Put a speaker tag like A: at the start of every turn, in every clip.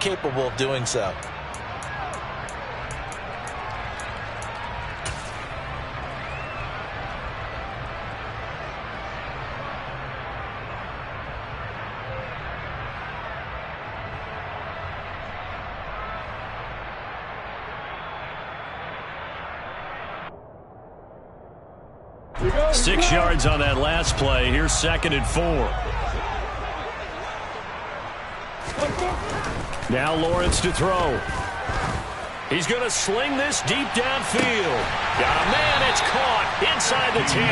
A: capable of doing so.
B: Six yards on that last play. Here's 2nd and 4. Now Lawrence to throw. He's going to sling this deep downfield. Got a man. It's caught inside the 10.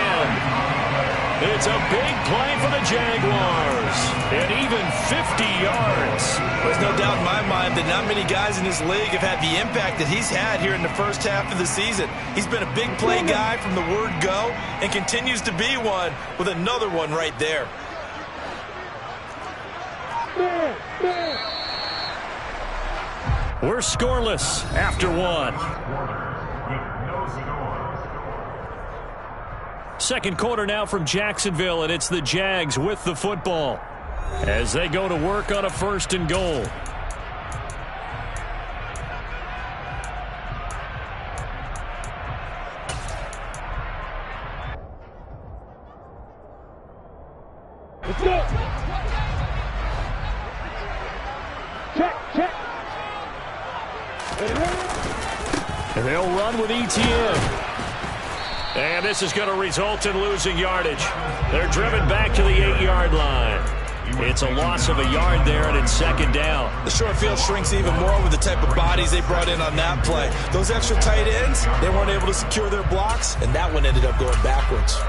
B: It's a big play for the Jaguars. And even 50 yards.
A: There's no doubt in my mind that not many guys in this league have had the impact that he's had here in the first half of the season. He's been a big play guy from the word go and continues to be one with another one right there.
B: We're scoreless after one. Second quarter now from Jacksonville, and it's the Jags with the football as they go to work on a 1st and goal.
C: Let's go. Check.
B: And they'll run with ETN. And this is going to result in losing yardage. They're driven back to the 8-yard line. It's a loss of a yard there, and it's 2nd down.
A: The short field shrinks even more with the type of bodies they brought in on that play. Those extra tight ends, they weren't able to secure their blocks, and that one ended up going backwards.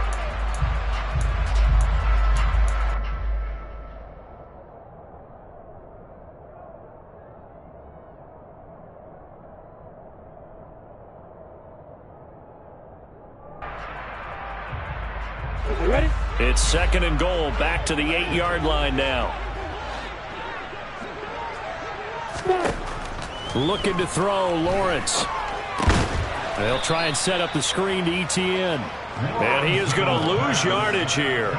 C: Ready?
B: It's 2nd and goal, back to the 8-yard line now. Looking to throw, Lawrence. They'll try and set up the screen to ETN. And he is going to lose yardage here.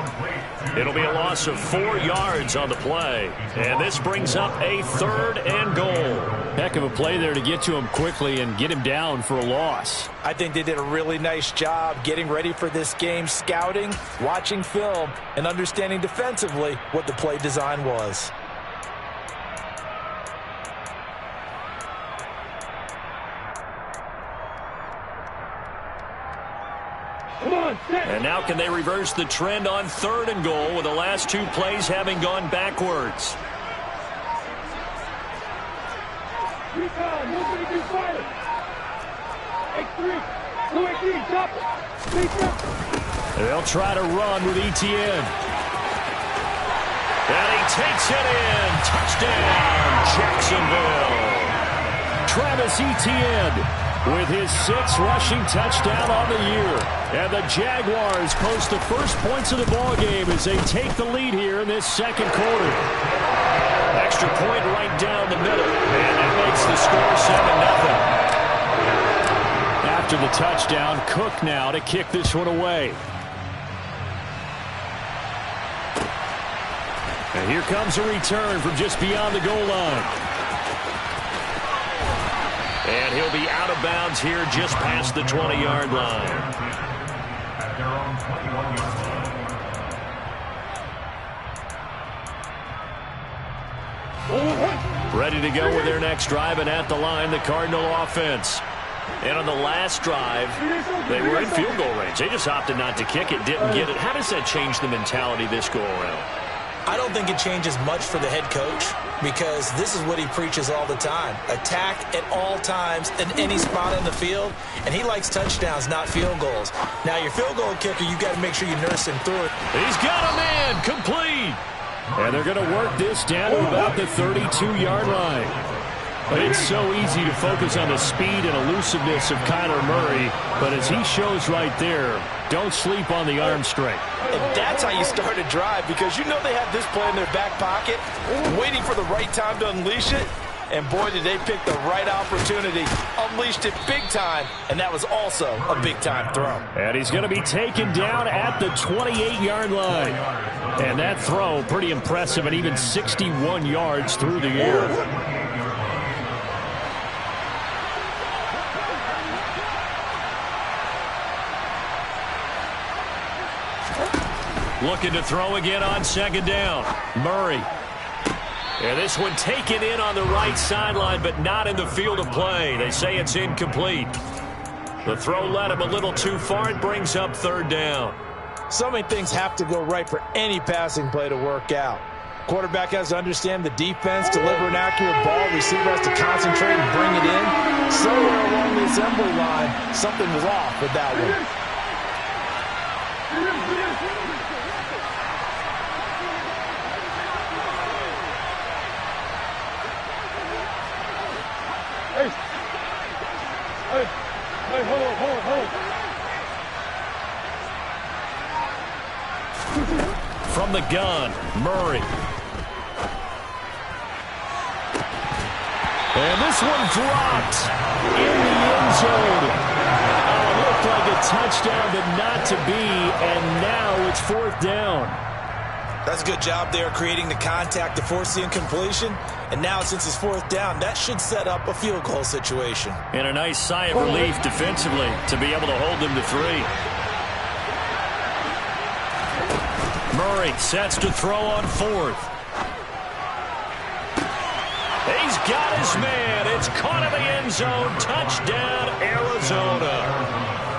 B: It'll be a loss of 4 yards on the play. And this brings up a 3rd and goal.
D: Heck of a play there to get to him quickly and get him down for a loss.
A: I think they did a really nice job getting ready for this game, scouting, watching film, and understanding defensively what the play design was.
B: And now can they reverse the trend on 3rd and goal with the last 2 plays having gone backwards? They'll try to run with ETN. And he takes it in. Touchdown, Jacksonville. Travis Etienne with his 6th rushing touchdown on the year. And the Jaguars post the first points of the ballgame as they take the lead here in this 2nd quarter. Extra point right down the middle. And that makes the score 7-0.
D: After the touchdown, Cook now to kick this one away.
B: And here comes a return from just beyond the goal line. And he'll be out of bounds here just past the 20-yard line. Ready to go with their next drive, and at the line, the Cardinal offense. And on the last drive, they were in field goal range. They just opted not to kick it, didn't get it. How does that change the mentality this go-around?
A: I don't think it changes much for the head coach because this is what he preaches all the time. Attack at all times in any spot on the field, and he likes touchdowns, not field goals. Now, your field goal kicker, you got to make sure you nurse him through it.
B: He's got a man, complete. And they're going to work this down to about the 32-yard line. But it's so easy to focus on the speed and elusiveness of Kyler Murray. But as he shows right there, don't sleep on the arm strength.
A: And that's how you start a drive, because you know they have this play in their back pocket, waiting for the right time to unleash it. And boy, did they pick the right opportunity. Unleashed it big time, and that was also a big-time throw.
B: And he's going to be taken down at the 28-yard line. And that throw, pretty impressive, and even 61 yards through the air. Looking to throw again on second down. Murray. And this one taken in on the right sideline, but not in the field of play. They say it's incomplete. The throw led him a little too far. It brings up third down.
A: So many things have to go right for any passing play to work out. Quarterback has to understand the defense, deliver an accurate ball. Receiver has to concentrate and bring it in. Somewhere along the assembly line, something was off with that one.
C: Hey, hold.
B: From the gun, Murray. And this one dropped in the end zone. Oh, it looked like a touchdown, but not to be, and now it's fourth down.
A: That's a good job there creating the contact to force the incompletion. And now since it's fourth down, that should set up a field goal situation.
B: And a nice sigh of relief defensively to be able to hold them to 3. Murray sets to throw on fourth. He's got his man. It's caught in the end zone. Touchdown, Arizona.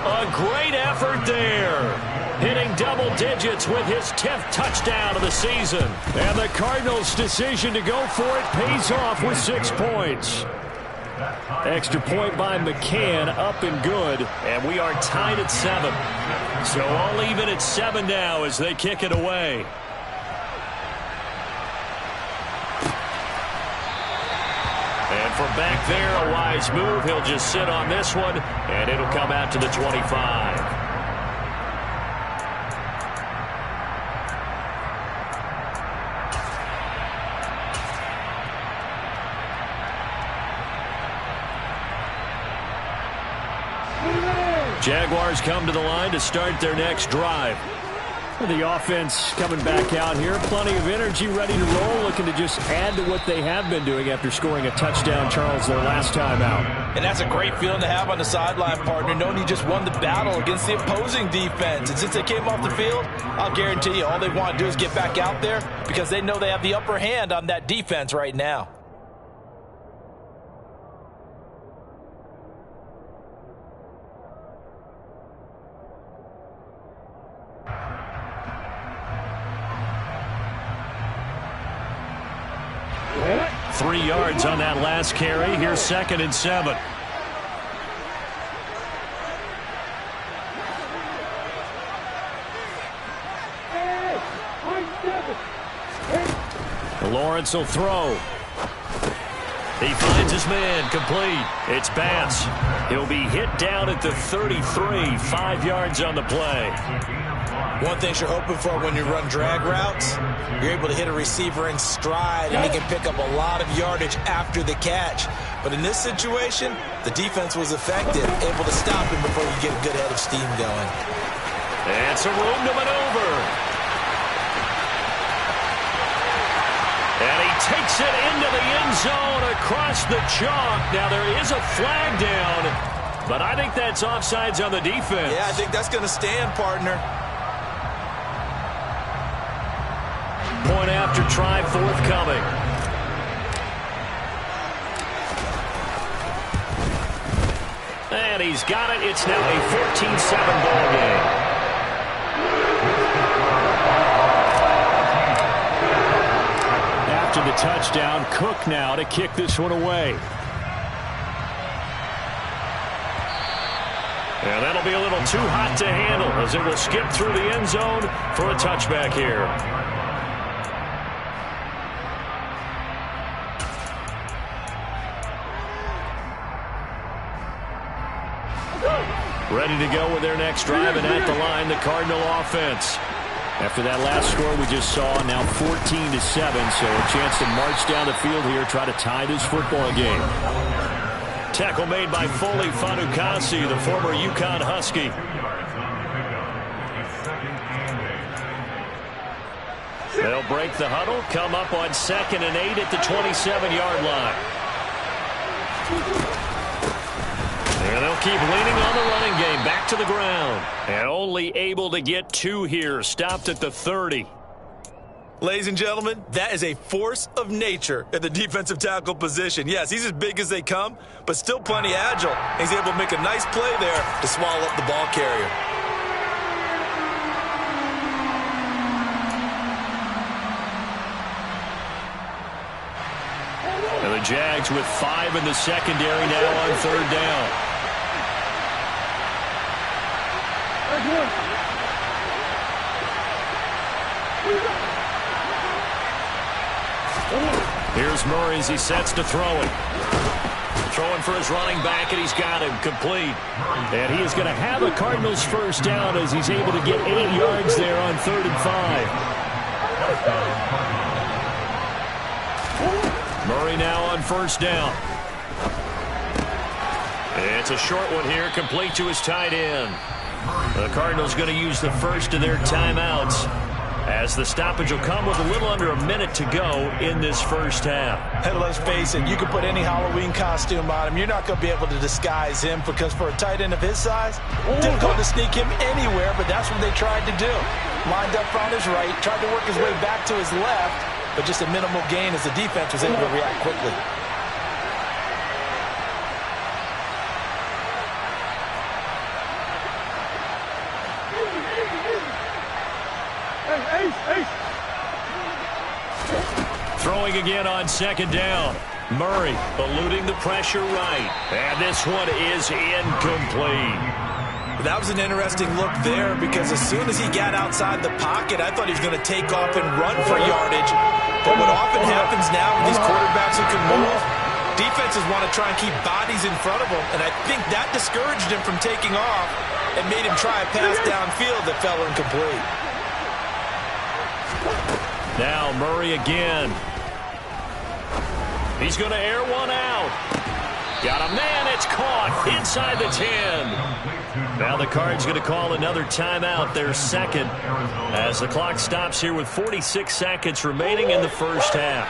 B: A great effort there. Hitting double digits with his 10th touchdown of the season. And the Cardinals' decision to go for it pays off with 6 points. Extra point by McCann, up and good. And we are tied at 7. So all even at 7 now as they kick it away. And from back there, a wise move. He'll just sit on this one, and it'll come out to the 25. Jaguars come to the line to start their next drive. The offense coming back out here. Plenty of energy, ready to roll, looking to just add to what they have been doing after scoring a touchdown, Charles, their last time out.
A: And that's a great feeling to have on the sideline, partner, knowing you just won the battle against the opposing defense. And since they came off the field, I'll guarantee you all they want to do is get back out there because they know they have the upper hand on that defense right now.
C: Hey.
B: 3 yards on that last carry. Here's 2nd and 7. Lawrence will throw. He finds his man, complete. It's Bass. He'll be hit down at the 33, 5 yards on the play.
A: One thing you're hoping for when you run drag routes, you're able to hit a receiver in stride, and he can pick up a lot of yardage after the catch. But in this situation, the defense was effective, able to stop him before you get a good head of steam going.
B: And some room to maneuver. And he takes it into the end zone across the chalk. Now there is a flag down, but I think that's offsides on the defense.
A: Yeah, I think that's going to stand, partner.
B: Point after try forthcoming. And he's got it. It's now a 14-7 ball game. After the touchdown, Cook now to kick this one away. And that'll be a little too hot to handle as it will skip through the end zone for a touchback here. Ready to go with their next drive, and at the line, the Cardinal offense. After that last score we just saw, now 14-7, so a chance to march down the field here, try to tie this football game. Tackle made by Foley Fatukasi, the former UConn Husky. They'll break the huddle, come up on 2nd and 8 at the 27-yard line. And they'll keep leaning on the running game. Back to the ground. And only able to get 2 here. Stopped at the 30.
A: Ladies and gentlemen, that is a force of nature at the defensive tackle position. Yes, he's as big as they come, but still plenty agile. He's able to make a nice play there to swallow up the ball carrier.
B: And the Jags with 5 in the secondary now on 3rd down. Here's Murray as he sets to throw it. Throwing for his running back, and he's got him complete. And he is going to have a Cardinals first down as he's able to get 8 yards there on 3rd and 5. Murray now on 1st down. It's a short one here, complete to his tight end. The Cardinals going to use the first of their timeouts, as the stoppage will come with a little under a minute to go in this first half.
A: And let's face it, you can put any Halloween costume on him. You're not going to be able to disguise him, because for a tight end of his size, difficult to sneak him anywhere, but that's what they tried to do. Lined up on his right, tried to work his way back to his left, but just a minimal gain as the defense was able to react quickly.
B: Throwing again on 2nd down. Murray eluding the pressure right. And this one is incomplete.
A: That was an interesting look there, because as soon as he got outside the pocket, I thought he was going to take off and run for yardage. But what often happens now with these quarterbacks who can move, defenses want to try and keep bodies in front of them, and I think that discouraged him from taking off and made him try a pass downfield that fell incomplete.
B: Now Murray again. He's going to air one out. Got a man, it's caught inside the 10. Now the Cards going to call another timeout, their second, as the clock stops here with 46 seconds remaining in the first half.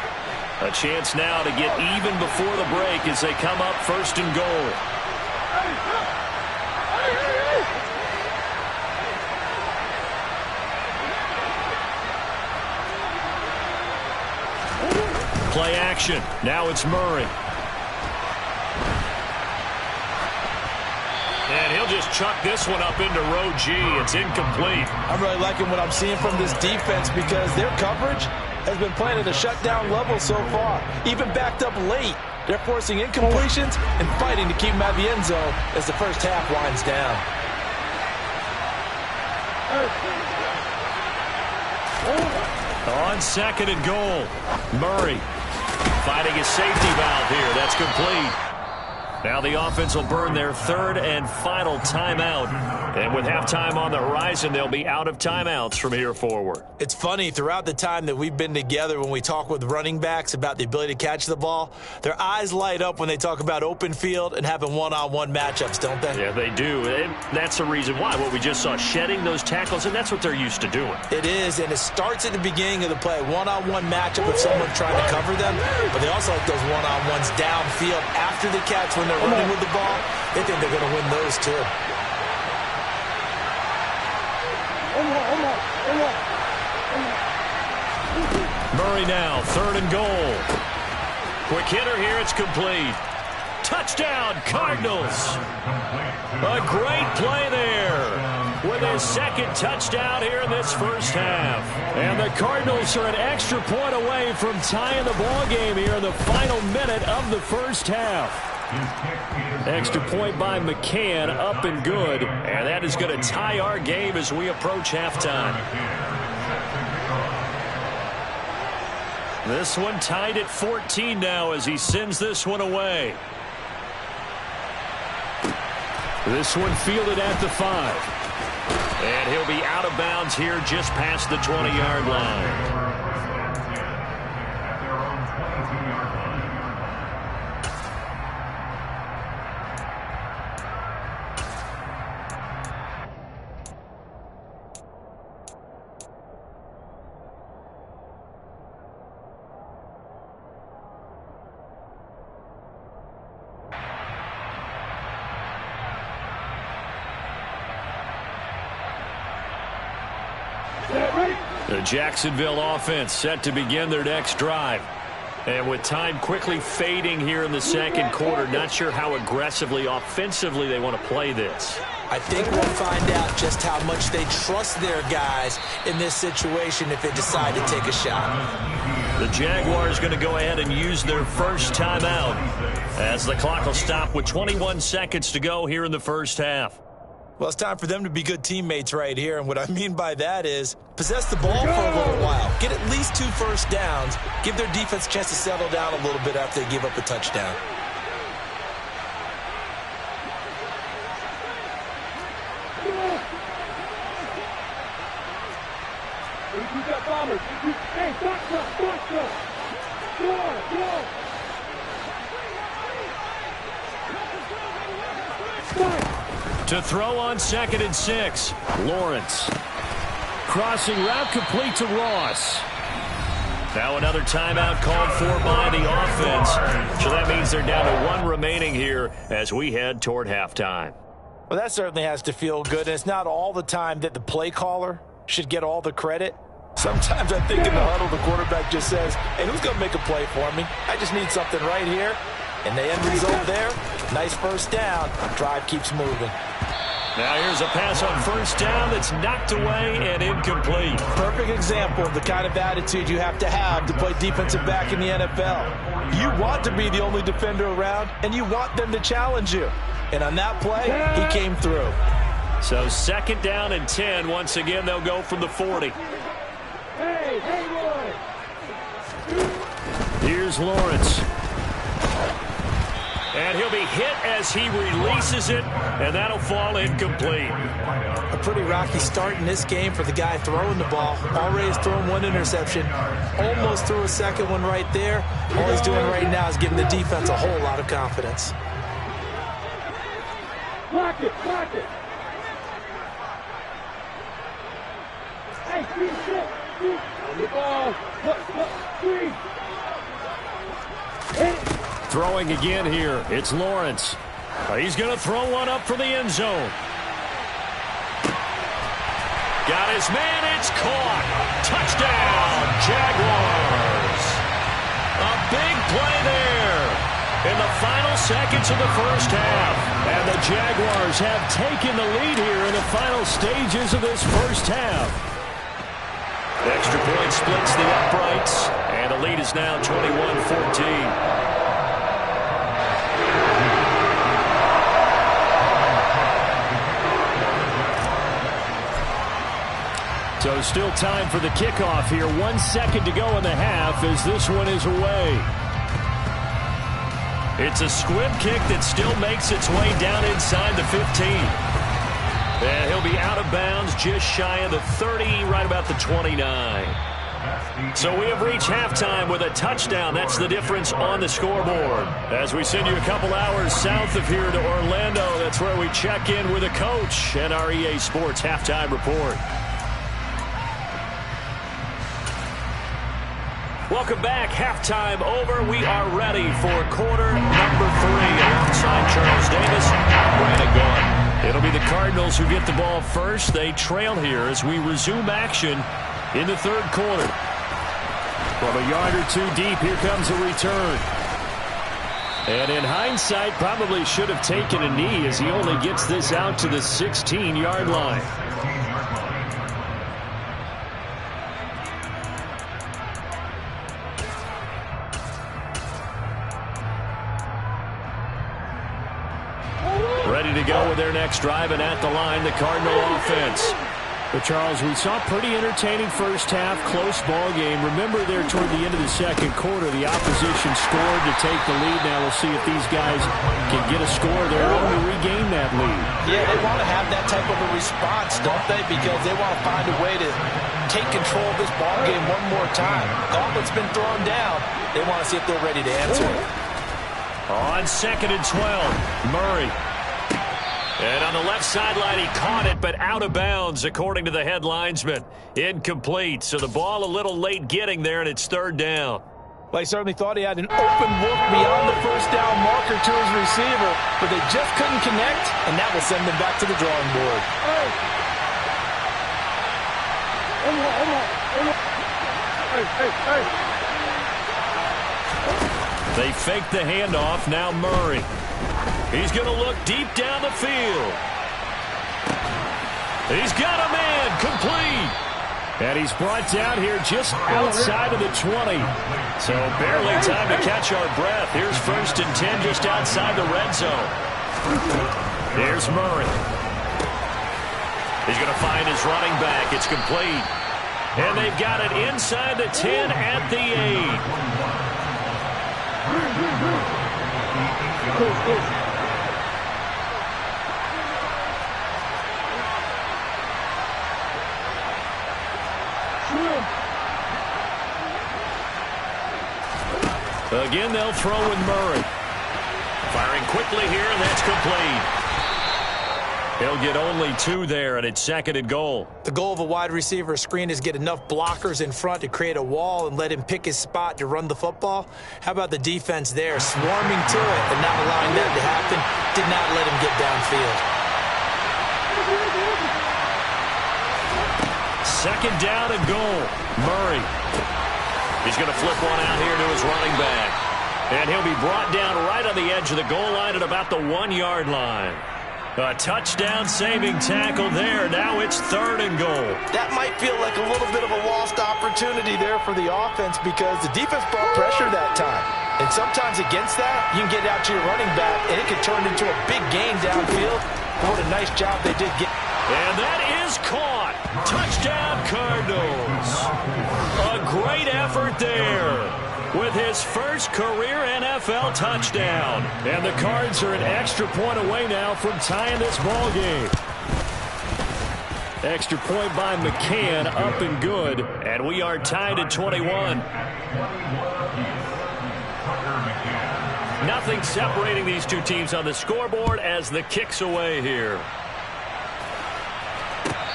B: A chance now to get even before the break as they come up 1st and goal. Play action. Now it's Murray. And he'll just chuck this one up into row G. It's incomplete.
A: I'm really liking what I'm seeing from this defense, because their coverage has been playing at a shutdown level so far. Even backed up late, they're forcing incompletions and fighting to keep them out of the end zone as the first half winds down.
B: On 2nd and goal, Murray finding his safety valve here. That's complete. Now the offense will burn their 3rd and final timeout. And with halftime on the horizon, they'll be out of timeouts from here forward.
A: It's funny, throughout the time that we've been together, when we talk with running backs about the ability to catch the ball, their eyes light up when they talk about open field and having one-on-one matchups, don't they?
B: Yeah, they do. And that's the reason why. What we just saw, shedding those tackles, and that's what they're used to doing.
A: It is, and it starts at the beginning of the play. One-on-one matchup with someone trying to cover them, but they also like those one-on-ones downfield after the catch when they're running with the ball. They think they're going to win those too.
B: Murray now, 3rd and goal. Quick hitter here, it's complete. Touchdown, Cardinals. A great play there with his 2nd touchdown here in this first half. And the Cardinals are an extra point away from tying the ball game here in the final minute of the first half. Extra point by McCann, up and good. And that is going to tie our game as we approach halftime. This one tied at 14 now as he sends this one away. This one fielded at the 5. And he'll be out of bounds here just past the 20-yard line. The Jacksonville offense set to begin their next drive. And with time quickly fading here in the second quarter, not sure how aggressively, offensively they want to play this.
A: I think we'll find out just how much they trust their guys in this situation if they decide to take a shot.
B: The Jaguars going to go ahead and use their first timeout as the clock will stop with 21 seconds to go here in the first half.
A: Well, it's time for them to be good teammates right here, and what I mean by that is possess the ball for a little while, get at least 2 first downs, give their defense a chance to settle down a little bit after they give up a touchdown.
B: To throw on 2nd and 6, Lawrence. Crossing route complete to Ross. Now another timeout called for by the offense. So that means they're down to 1 remaining here as we head toward halftime.
A: Well, that certainly has to feel good, and it's not all the time that the play caller should get all the credit. Sometimes I think in the huddle, the quarterback just says, hey, who's going to make a play for me? I just need something right here. And the end result there, nice first down. Drive keeps moving.
B: Now here's a pass on first down that's knocked away and incomplete.
A: Perfect example of the kind of attitude you have to play defensive back in the NFL. You want to be the only defender around, and you want them to challenge you. And on that play, he came through.
B: So 2nd down and 10. Once again, they'll go from the 40. Here's Lawrence. And he'll be hit as he releases it, and that'll fall incomplete.
A: A pretty rocky start in this game for the guy throwing the ball. Already has thrown 1 interception. Almost threw a second one right there. All he's doing right now is giving the defense a whole lot of confidence.
C: Block it, block it. Hey, 3, 6, on the ball. Look, 3. Hey.
B: Throwing again here. It's Lawrence. He's going to throw one up for the end zone. Got his man. It's caught. Touchdown, Jaguars. A big play there in the final seconds of the first half. And the Jaguars have taken the lead here in the final stages of this first half. The extra point splits the uprights, and the lead is now 21-14. So still time for the kickoff here. 1 second to go in the half as this one is away. It's a squib kick that still makes its way down inside the 15. And he'll be out of bounds just shy of the 30, right about the 29. So we have reached halftime with a touchdown. That's the difference on the scoreboard. As we send you a couple hours south of here to Orlando, that's where we check in with a coach and our EA Sports halftime report. Welcome back. Halftime over. We are ready for quarter number 3. Alongside Charles Davis, Brandon Gaughan. It'll be the Cardinals who get the ball first. They trail here as we resume action in the third quarter. From a yard or 2 deep, here comes a return. And in hindsight, probably should have taken a knee as he only gets this out to the 16-yard line. Ready to go with their next drive, and at the line, the Cardinal offense.
D: But, Charles, we saw pretty entertaining first half, close ball game. Remember there toward the end of the second quarter, the opposition scored to take the lead. Now we'll see if these guys can get a score of their own to regain that lead.
A: Yeah, they want to have that type of a response, don't they? Because they want to find a way to take control of this ball game one more time. Gauntlet's been thrown down. They want to see if they're ready to answer it.
B: On 2nd and 12, Murray. And on the left sideline, he caught it, but out of bounds, according to the head linesman. Incomplete, so the ball a little late getting there, and it's 3rd down.
A: Well, he certainly thought he had an open look beyond the first down marker to his receiver, but they just couldn't connect, and that will send them back to the drawing board.
C: Hey.
B: They fake the handoff. Now Murray. He's going to look deep down the field. He's got a man. Complete.
D: And he's brought down here just outside of the 20.
B: So barely time to catch our breath. Here's 1st and 10 just outside the red zone. Here's Murray. He's going to find his running back. It's complete. And they've got it inside the 10 at the 8. Again, they'll throw with Murray. Firing quickly here, and that's complete. He'll get only 2 there, and it's 2nd and goal.
A: The goal of a wide receiver screen is get enough blockers in front to create a wall and let him pick his spot to run the football. How about the defense there, swarming to it and not allowing that to happen? Did not let him get downfield.
B: 2nd down and goal. Murray. He's going to flip one out here to his running back. And he'll be brought down right on the edge of the goal line at about the 1-yard line. A touchdown-saving tackle there. Now it's 3rd and goal.
A: That might feel like a little bit of a lost opportunity there for the offense because the defense brought pressure that time. And sometimes against that, you can get out to your running back, and it can turn into a big gain downfield. What a nice job they did get.
B: And that is caught. Touchdown, Cardinals. A great effort there with his first career NFL touchdown. And the Cards are an extra point away now from tying this ball game. Extra point by McCann, up and good. And we are tied at 21. Nothing separating these two teams on the scoreboard as the kick's away here.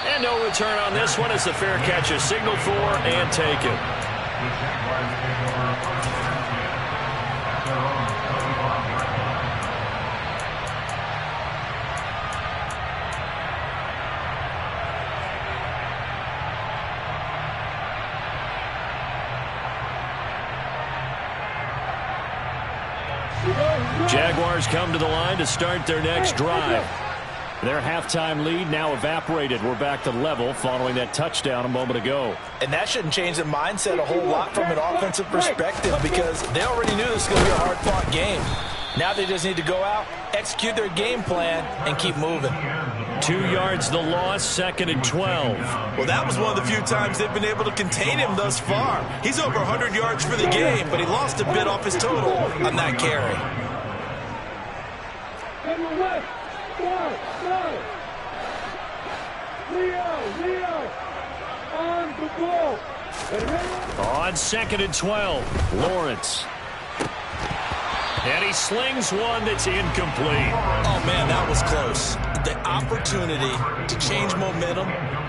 B: And no return on this one as the fair catch is signaled for and taken. Jaguars come to the line to start their next drive. Their halftime lead now evaporated. We're back to level following that touchdown a moment ago.
A: And that shouldn't change the mindset a whole lot from an offensive perspective because they already knew this was going to be a hard-fought game. Now they just need to go out, execute their game plan, and keep moving.
B: 2 yards the loss, 2nd and 12.
A: Well, that was one of the few times they've been able to contain him thus far. He's over 100 yards for the game, but he lost a bit off his total on that carry.
C: Leo, on the ball.
B: On 2nd and 12, Lawrence. And he slings one that's incomplete.
A: Oh, man, that was close. The opportunity to change momentum,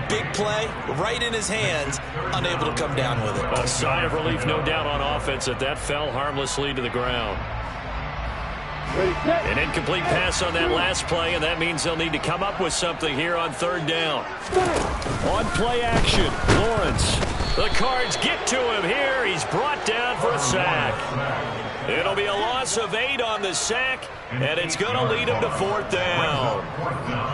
A: big play, right in his hands, unable to come down with it.
B: A sigh of relief, no doubt, on offense that that fell harmlessly to the ground. An incomplete pass on that last play, and that means they'll need to come up with something here on 3rd down. On play action, Lawrence. The Cards get to him here. He's brought down for a sack. It'll be a loss of 8 on the sack, and it's going to lead him to 4th down.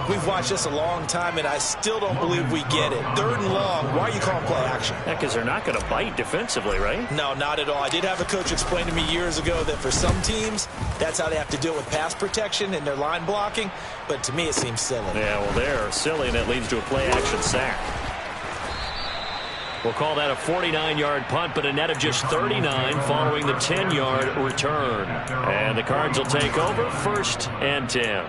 A: We've watched this a long time, and I still don't believe we get it. 3rd and long, why are you calling play action?
B: Yeah, because they're not going to bite defensively, right?
A: No, not at all. I did have a coach explain to me years ago that for some teams, that's how they have to deal with pass protection and their line blocking, but to me it seems silly.
B: Yeah, well, they're silly, and it leads to a play action sack. We'll call that a 49-yard punt, but a net of just 39 following the 10-yard return. And the Cards will take over 1st and 10.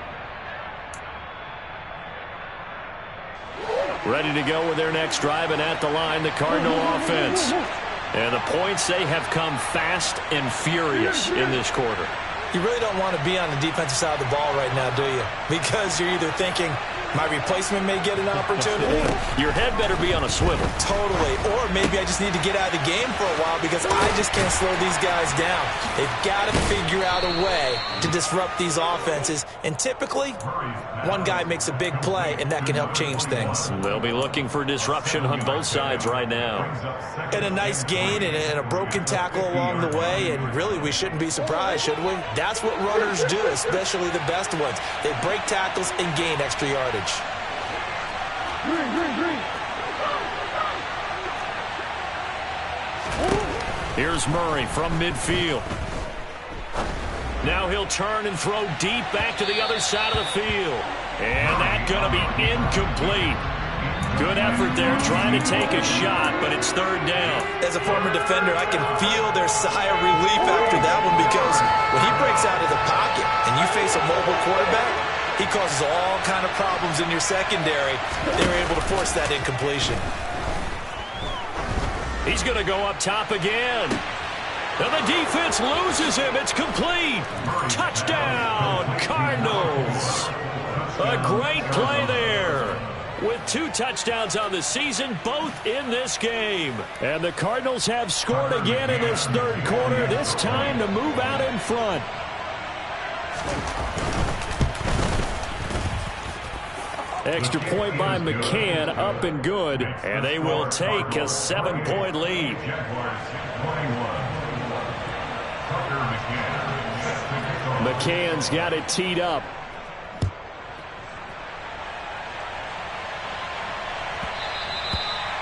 B: Ready to go with their next drive, and at the line, the Cardinal offense. And the points, they have come fast and furious in this quarter.
A: You really don't want to be on the defensive side of the ball right now, do you? Because you're either thinking, My replacement may get an opportunity.
B: Your head better be on a swivel.
A: Totally. Or maybe I just need to get out of the game for a while because I just can't slow these guys down. They've got to figure out a way to disrupt these offenses. And typically, one guy makes a big play, and that can help change things.
B: They'll be looking for disruption on both sides right now.
A: And a nice gain and a broken tackle along the way, and really we shouldn't be surprised, should we? That's what runners do, especially the best ones. They break tackles and gain extra yardage.
B: Here's Murray from midfield. Now he'll turn and throw deep back to the other side of the field. And that's going to be incomplete. Good effort there trying to take a shot, but it's third down.
A: As a former defender, I can feel their sigh of relief after that one because when he breaks out of the pocket and you face a mobile quarterback, he causes all kind of problems in your secondary. They were able to force that incompletion.
B: He's going to go up top again. And the defense loses him. It's complete. Touchdown, Cardinals. A great play there. With 2 touchdowns on the season, both in this game.
D: And the Cardinals have scored again in this third quarter, this time to move out in front. Extra point by McCann, up and good.
B: And they will take a 7-point lead.
D: McCann's got it teed up.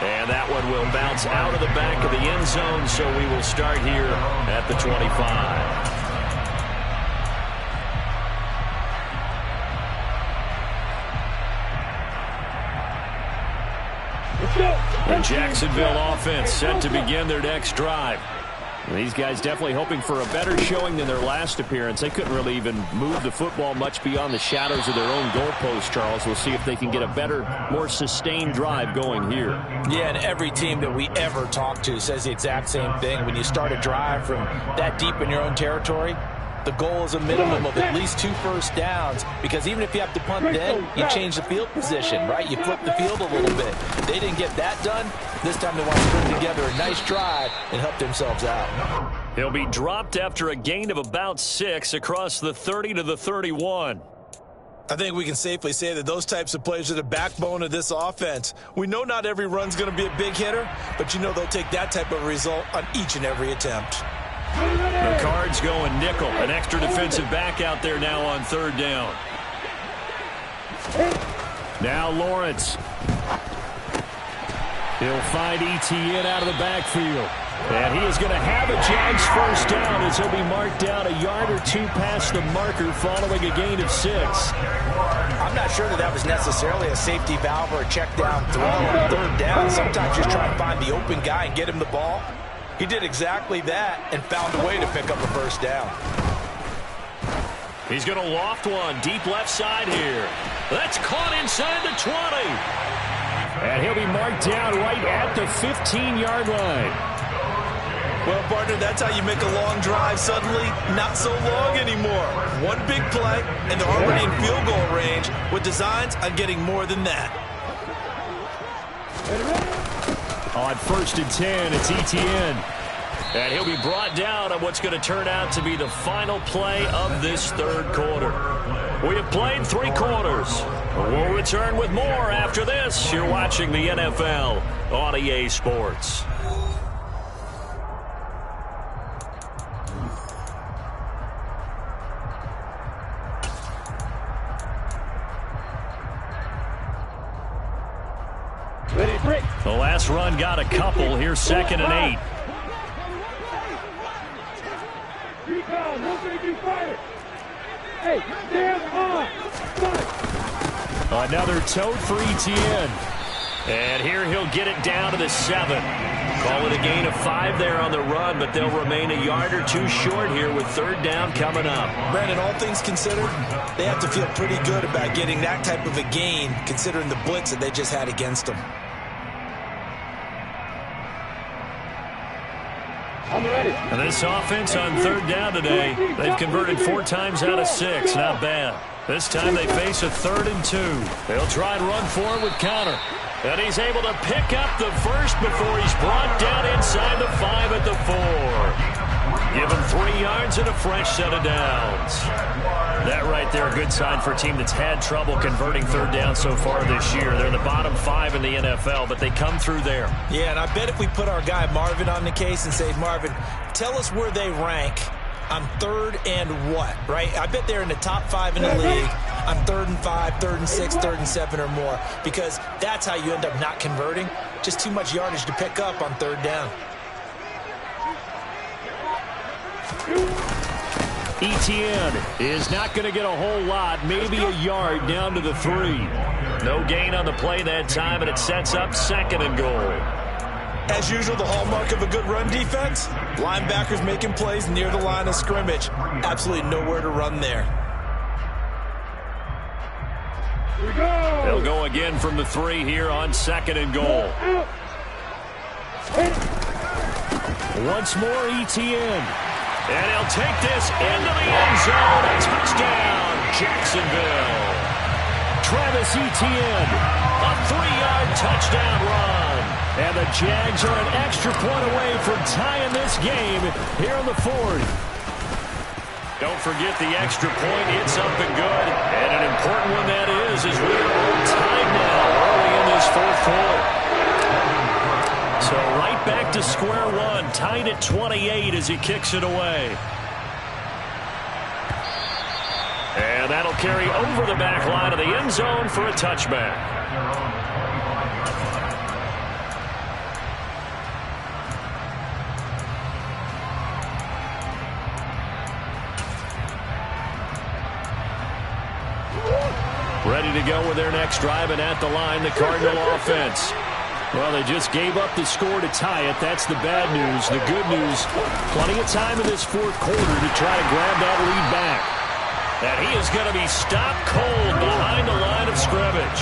B: And that one will bounce out of the back of the end zone, so we will start here at the 25. The Jacksonville offense set to begin their next drive.
D: These guys definitely hoping for a better showing than their last appearance. They couldn't really even move the football much beyond the shadows of their own goalpost, Charles. We'll see if they can get a better, more sustained drive going here.
A: Yeah, and every team that we ever talk to says the exact same thing. When you start a drive from that deep in your own territory, the goal is a minimum of at least 2 first downs, because even if you have to punt then, you change the field position, right? You flip the field a little bit. They didn't get that done. This time they want to put together a nice drive and help themselves out.
B: He'll be dropped after a gain of about 6 across the 30 to the 31.
A: I think we can safely say that those types of plays are the backbone of this offense. We know not every run's going to be a big hitter, but you know they'll take that type of result on each and every attempt.
B: The Cards going nickel. An extra defensive back out there now on third down.
D: Now Lawrence. He'll find Etienne out of the backfield. And he is going to have a Jags first down as he'll be marked down a yard or 2 past the marker following a gain of 6.
A: I'm not sure that was necessarily a safety valve or a check down throw on third down. Sometimes just try and find the open guy and get him the ball. He did exactly that and found a way to pick up a first down.
B: He's going to loft one deep left side here. That's caught inside the 20.
D: And he'll be marked down right at the 15-yard line.
A: Well, partner, that's how you make a long drive suddenly not so long anymore. One big play, and they're already in field goal range with designs on getting more than that.
D: On 1st and 10, it's Etienne.
B: And he'll be brought down on what's going to turn out to be the final play of this third quarter. We have played 3 quarters. We'll return with more after this. You're watching the NFL on EA Sports. The last run got a couple. Here's 2nd and 8.
D: Another tote for Etienne.
B: And here he'll get it down to the 7. Call it a gain of 5 there on the run, but they'll remain a yard or 2 short here with third down coming up.
A: Brandon, all things considered, they have to feel pretty good about getting that type of a gain considering the blitz that they just had against them.
C: I'm ready.
B: And this offense on third down today, they've converted 4 times out of 6. Not bad. This time they face a 3rd and 2. They'll try and run for it with Connor. And he's able to pick up the first before he's brought down inside the 5 at the 4. Give him 3 yards and a fresh set of downs. That right there, a good sign for a team that's had trouble converting third down so far this year. They're in the bottom 5 in the NFL, but they come through there.
A: Yeah, and I bet if we put our guy Marvin on the case and say, Marvin, tell us where they rank on 3rd and what, right? I bet they're in the top 5 in the league on 3rd and 5, 3rd and 6, 3rd and 7 or more, because that's how you end up not converting. Just too much yardage to pick up on 3rd down.
D: Etienne is not going to get a whole lot, maybe a yard down to the 3.
B: No gain on the play that time, and it sets up 2nd and goal.
A: As usual, the hallmark of a good run defense, linebackers making plays near the line of scrimmage. Absolutely nowhere to run there.
B: They'll go again from the 3 here on 2nd and goal.
D: Once more, Etienne.
B: And he'll take this into the end zone. A touchdown, Jacksonville.
D: Travis Etienne.
B: A 3-yard touchdown run.
D: And the Jags are an extra point away from tying this game here in the 4th.
B: Don't forget the extra point. It's up and good. And an important one that is we are all tied now early in this 4th quarter. So right back to square one, tied at 28 as he kicks it away. And that'll carry over the back line of the end zone for a touchback. Ready to go with their next drive, and at the line, the Cardinal offense.
D: Well, they just gave up the score to tie it. That's the bad news. The good news, plenty of time in this 4th quarter to try to grab that lead back.
B: And he is going to be stopped cold behind the line of scrimmage.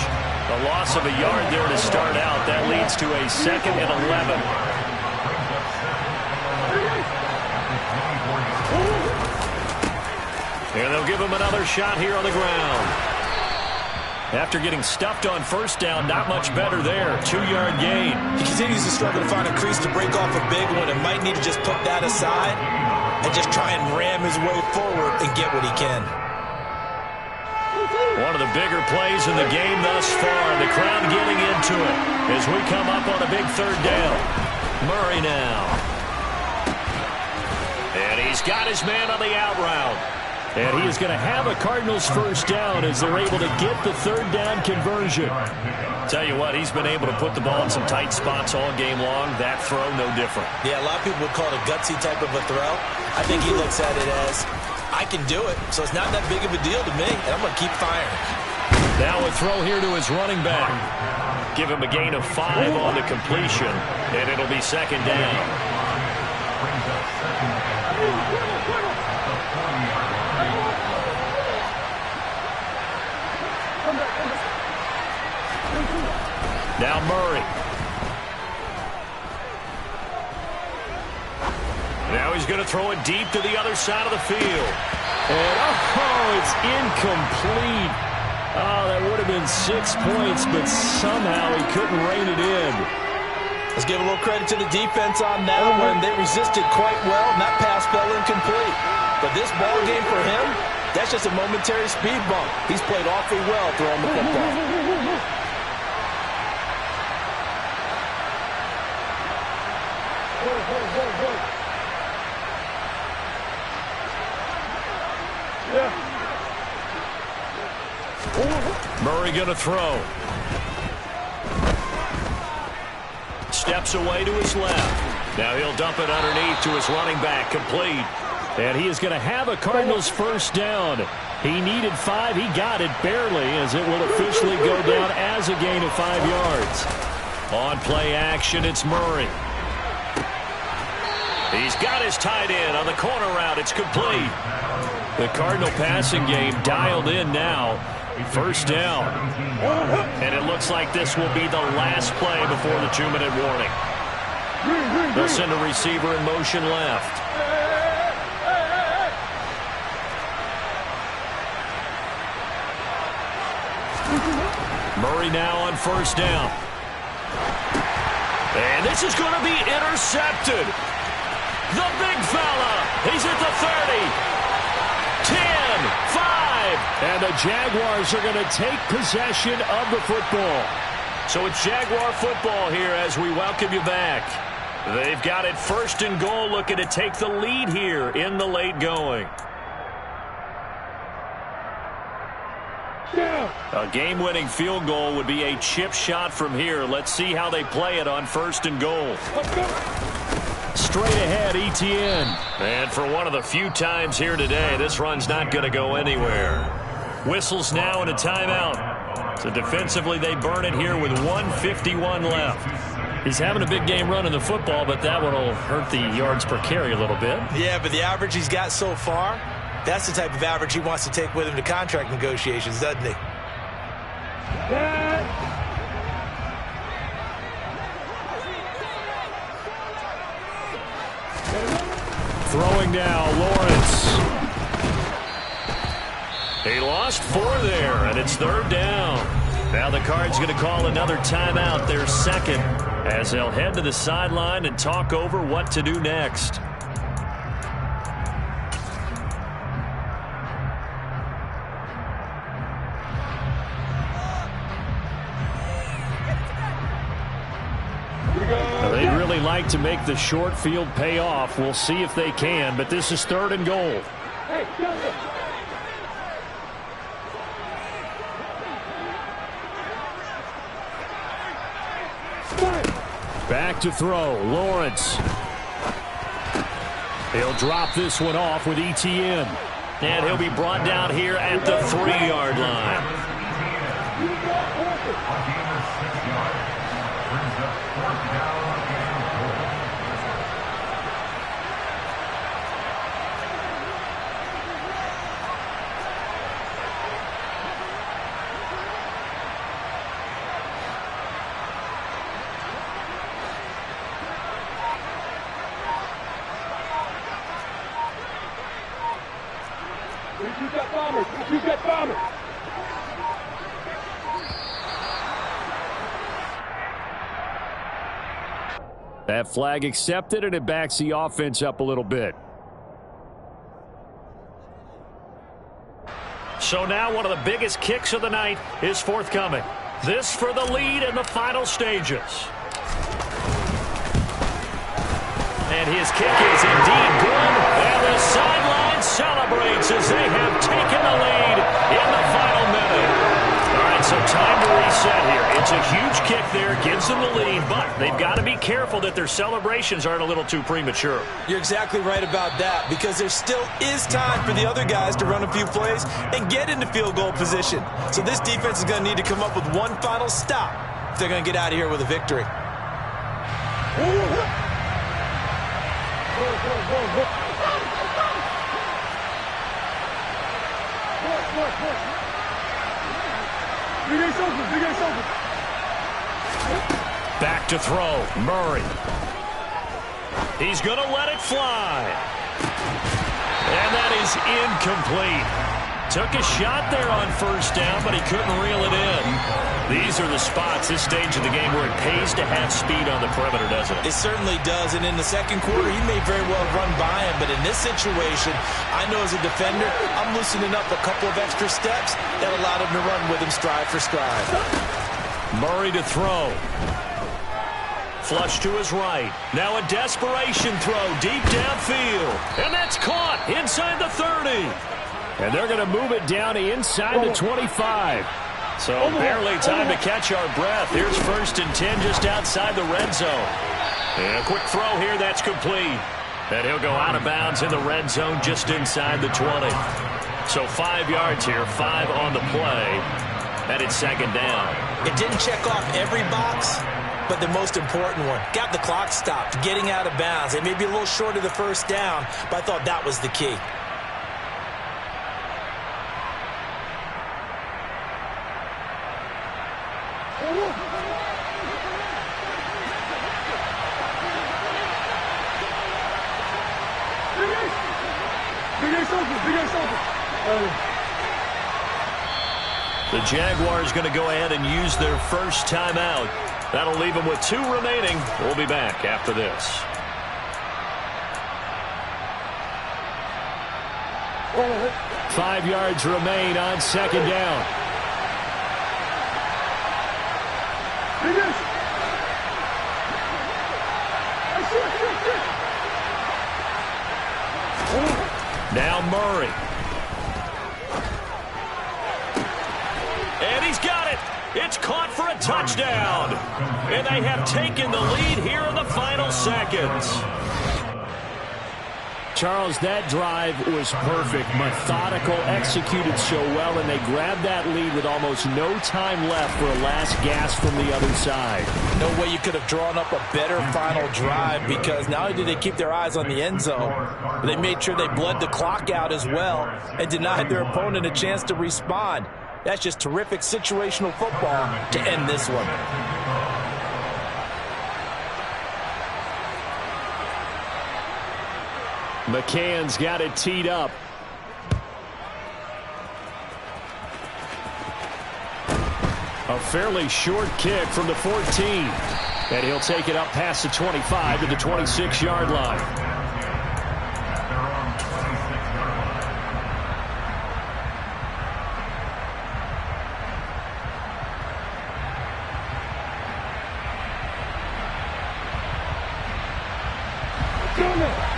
B: A loss of a yard there to start out. That leads to a 2nd and 11. And they'll give him another shot here on the ground. After getting stuffed on 1st down, not much better there. 2-yard gain.
A: He continues to struggle to find a crease to break off a big one and might need to just put that aside and just try and ram his way forward and get what he can.
B: One of the bigger plays in the game thus far. The crowd getting into it as we come up on a big 3rd down. Murray now. And he's got his man on the out route.
D: And he is going to have a Cardinals 1st down as they're able to get the 3rd down conversion.
B: Tell you what, he's been able to put the ball in some tight spots all game long. That throw, no different.
A: Yeah, a lot of people would call it a gutsy type of a throw. I think he looks at it as, I can do it, so it's not that big of a deal to me, and I'm going to keep firing.
B: Now a throw here to his running back. Give him a gain of 5 on the completion, and it'll be 2nd down. Now Murray. Now he's going to throw it deep to the other side of the field.
D: And, oh, it's incomplete. Oh, that would have been 6 points, but somehow he couldn't rein it in.
A: Let's give a little credit to the defense on that one. They resisted quite well, and that pass fell incomplete. But this ball game for him, that's just a momentary speed bump. He's played awfully well throwing the football.
B: Murray going to throw. Steps away to his left. Now he'll dump it underneath to his running back, complete.
D: And he is going to have a Cardinals 1st down. He needed 5. He got it barely, as it will officially go down as a gain of 5 yards.
B: On play action, it's Murray. He's got his tight end on the corner route. It's complete. The Cardinal passing game dialed in now. 1st down. And it looks like this will be the last play before the 2-minute warning. They'll send a receiver in motion left. Murray now on first down. And this is going to be intercepted. The big fella. He's at the 30. 10, 5. And the Jaguars are going to take possession of the football. So it's Jaguar football here as we welcome you back. They've got it first and goal, looking to take the lead here in the late going. A game-winning field goal would be a chip shot from here. Let's see how they play it on first and goal. Straight ahead, Etienne. And for one of the few times here today, this run's not going to go anywhere. Whistles now and a timeout. So defensively, they burn it here with 1:51 left.
D: He's having a big game running the football, but that one will hurt the yards per carry a little bit.
A: Yeah, but the average he's got so far, that's the type of average he wants to take with him to contract negotiations, doesn't he?
B: Throwing now, Lawrence. He lost 4 there, and it's third down. Now the Cards going to call another timeout, their second, as they'll head to the sideline and talk over what to do next.
D: They'd really like to make the short field pay off. We'll see if they can, but this is third and goal. Back to throw, Lawrence. He'll drop this one off with Etienne.
B: And he'll be brought down here at the 3-yard line.
D: That flag accepted, and it backs the offense up a little bit.
B: So now one of the biggest kicks of the night is forthcoming. This for the lead in the final stages. And his kick is indeed good. And the sideline celebrates as they have taken the lead in the final minute. All right, so time to reset here. It's a huge kick there, gives them the lead, but they've got to be careful that their celebrations aren't a little too premature.
A: You're exactly right about that, because there still is time for the other guys to run a few plays and get into field goal position. So this defense is going to need to come up with one final stop if they're going to get out of here with a victory.
B: Back to throw, Murray. He's going to let it fly. And that is incomplete. Took a shot there on first down, but he couldn't reel it in. These are the spots, this stage of the game, where it pays to have speed on the perimeter, doesn't it?
A: It certainly does, and in the second quarter, he may very well run by him, but in this situation, I know as a defender, I'm loosening up a couple of extra steps that allowed him to run with him stride for stride.
B: Murray to throw. Flush to his right. Now a desperation throw deep downfield. And that's caught inside the 30.
D: And they're going to move it down inside the 25.
B: So barely time to catch our breath. Here's 1st and 10 just outside the red zone. And a quick throw here, that's complete. And he'll go out of bounds in the red zone just inside the 20. So 5 yards here, 5 on the play. And it's second down.
A: It didn't check off every box, but the most important one. Got the clock stopped, getting out of bounds. They may be a little short of the first down, but I thought that was the key.
B: The Jaguars going to go ahead and use their first timeout. That'll leave them with 2 remaining. We'll be back after this.
D: – 5 yards remain on second down. Now Murray.
B: And he's got it. It's caught for a touchdown. And they have taken the lead here in the final seconds.
D: Charles, that drive was perfect, methodical, executed so well, and they grabbed that lead with almost no time left for a last gasp from the other side.
A: No way you could have drawn up a better final drive, because not only did they keep their eyes on the end zone, but they made sure they bled the clock out as well and denied their opponent a chance to respond. That's just terrific situational football to end this one.
D: McCann's got it teed up. A fairly short kick from the 14. And he'll take it up past the 25 to the 26-yard line.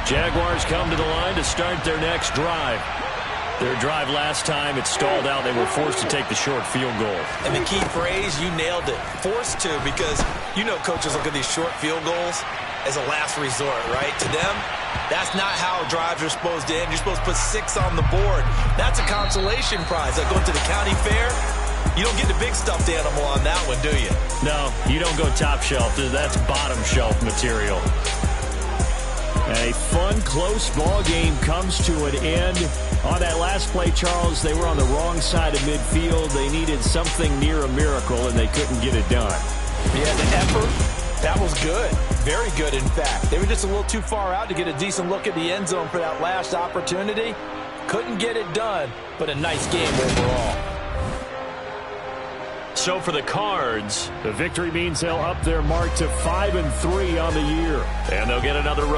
B: Jaguars come to the line to start their next drive. Their drive last time, it stalled out. They were forced to take the short field goal.
A: And the key phrase, you nailed it. Forced to, because you know coaches look at these short field goals as a last resort, right? To them, that's not how drives are supposed to end. You're supposed to put 6 on the board. That's a consolation prize. Like going to the county fair, you don't get the big stuffed animal on that one, do you?
B: No, you don't go top shelf. That's bottom shelf material.
D: A fun, close ball game comes to an end. On that last play, Charles, they were on the wrong side of midfield. They needed something near a miracle, and they couldn't get it done.
A: Yeah, the effort, that was good. Very good, in fact. They were just a little too far out to get a decent look at the end zone for that last opportunity. Couldn't get it done, but a nice game overall.
B: So for the Cards,
D: the victory means they'll up their mark to 5-3 on the year.
B: And they'll get another